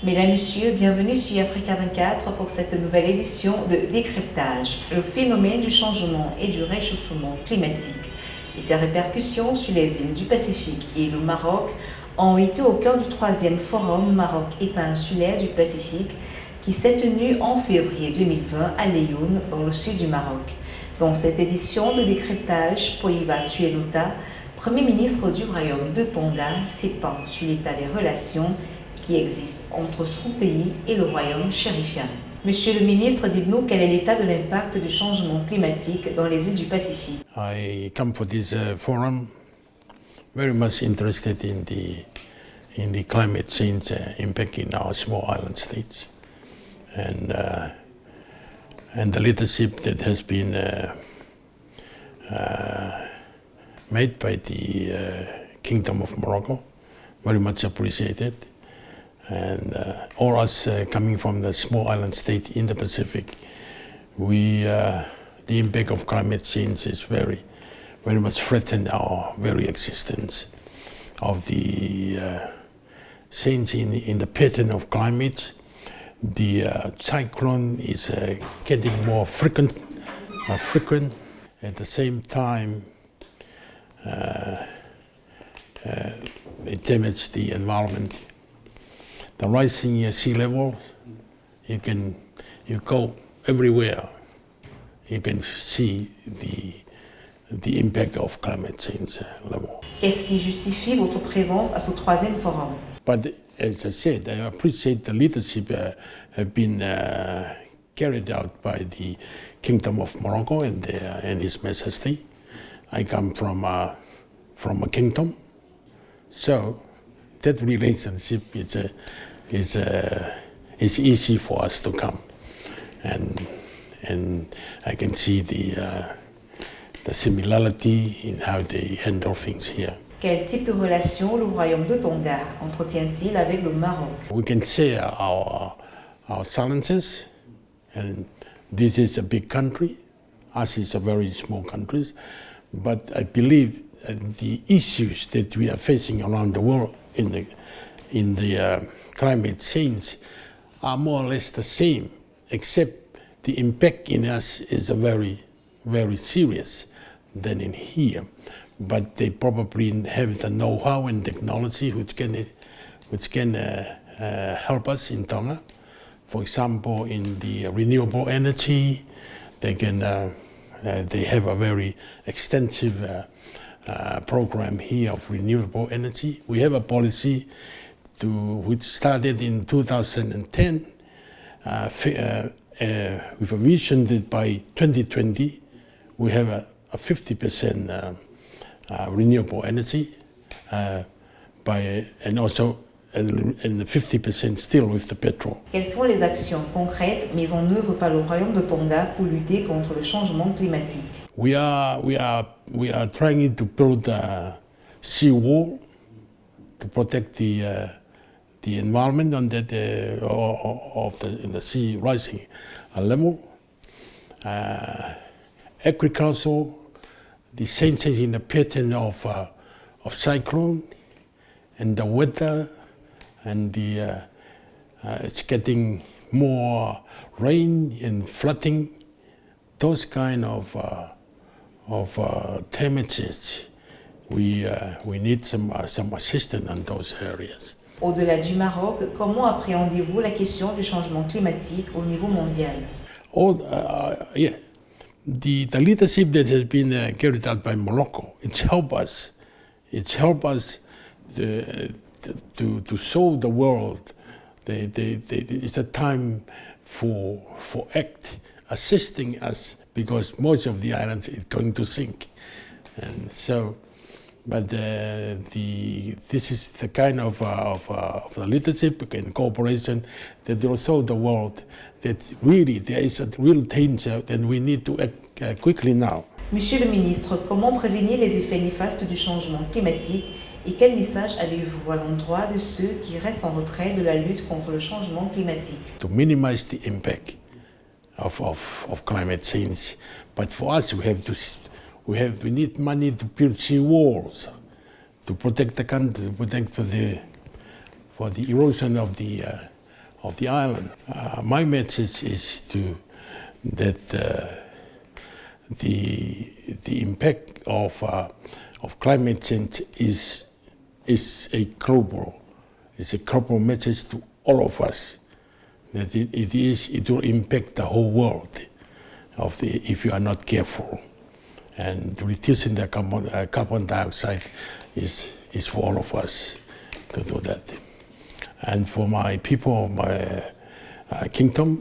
Mesdames, Messieurs, bienvenue sur Africa 24 pour cette nouvelle édition de Décryptage, le phénomène du changement et du réchauffement climatique et ses répercussions sur les îles du Pacifique et le Maroc ont été au cœur du 3e Forum Maroc-État insulaire du Pacifique qui s'est tenu en février 2020 à Laayoune, dans le sud du Maroc. Dans cette édition de Décryptage, Poyiba Tuenota, Premier ministre du Royaume de Tonga, s'étend sur l'état des relations qui existe entre son pays et le royaume chérifien. Monsieur le ministre, dites-nous quel est l'état de l'impact du changement climatique dans les îles du Pacifique. I come for this forum very much interested in the climate change impact in our small island states and the leadership that has been made by the Kingdom of Morocco, very much appreciated. And all us coming from the small island state in the Pacific, the impact of climate change is very much threatened our very existence. Of the change in the pattern of climate, the cyclone is getting more frequent. At the same time, it damages the environment. The rising sea level, you go everywhere, you can see the impact of climate change level. Qu'est-ce qui justifie votre présence à ce 3e forum? But as I said, I appreciate the leadership have been carried out by the Kingdom of Morocco and His Majesty. I come from a kingdom, so that relationship is easy for us to come, and I can see the similarity in how they handle things here. Quel type de relation le royaume de Tonga entretient-il avec le Maroc? We can share our challenges, and this is a big country. Us is a very small country, but I believe the issues that we are facing around the world in the climate change are more or less the same, except the impact in us is very serious than in here. But they probably have the know-how and technology which can help us in Tonga. For example, in the renewable energy, they have a very extensive program here of renewable energy. We have a policy which started in 2010 with a vision that by 2020 we have a 50% renewable energy and also and 50% still with the petrol. Quelles sont les actions concrètes mises en œuvre par le royaume de Tonga pour lutter contre le changement climatique? We are trying to build a sea wall to protect the environment on that in the sea rising level. Agriculture, the changes in the pattern of cyclone and the weather, and it's getting more rain and flooding. Those kind of damages, we need some assistance on those areas. Au-delà du Maroc, comment appréhendez-vous la question du changement climatique au niveau mondial? The leadership that has been carried out by Morocco, it's helped us to show the world it's a time for act, assisting us, because most of the islands is going to sink, and so. But this is the kind of the leadership and cooperation that will show the world that really there is a real danger and we need to act quickly now. Monsieur le ministre, comment prévenir les effets néfastes du changement climatique et quel message avez-vous à l'endroit de ceux qui restent en retrait de la lutte contre le changement climatique? To minimize the impact of climate change, but for us we need money to build sea walls, to protect the country, to protect for the erosion of the of the island. My message is that the impact of climate change is a global message to all of us. That it will impact the whole world if you are not careful. And reducing the carbon dioxide is for all of us to do that. And for my people, my kingdom,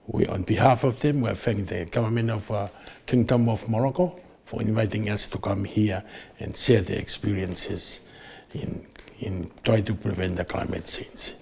we, on behalf of them, we thank the government of Kingdom of Morocco for inviting us to come here and share their experiences in trying to prevent the climate change.